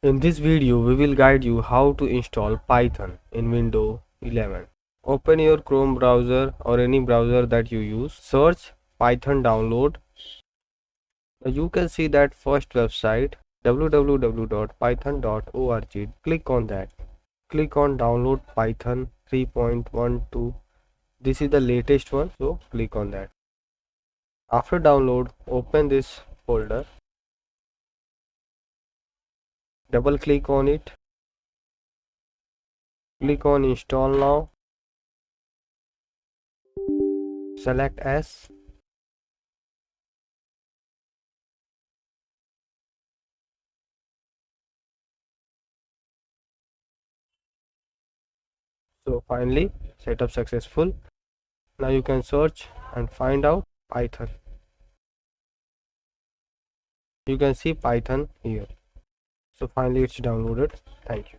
In this video, we will guide you how to install Python in Windows 11. Open your Chrome browser or any browser that you use. Search Python download. Now you can see that first website www.python.org. Click on that. Click on download Python 3.12. This is the latest one, so click on that. After download, open this folder. Double click on it. Click on install now. Select S. So finally setup successful. Now you can search and find out Python. You can see Python here. So finally it's downloaded. Thank you.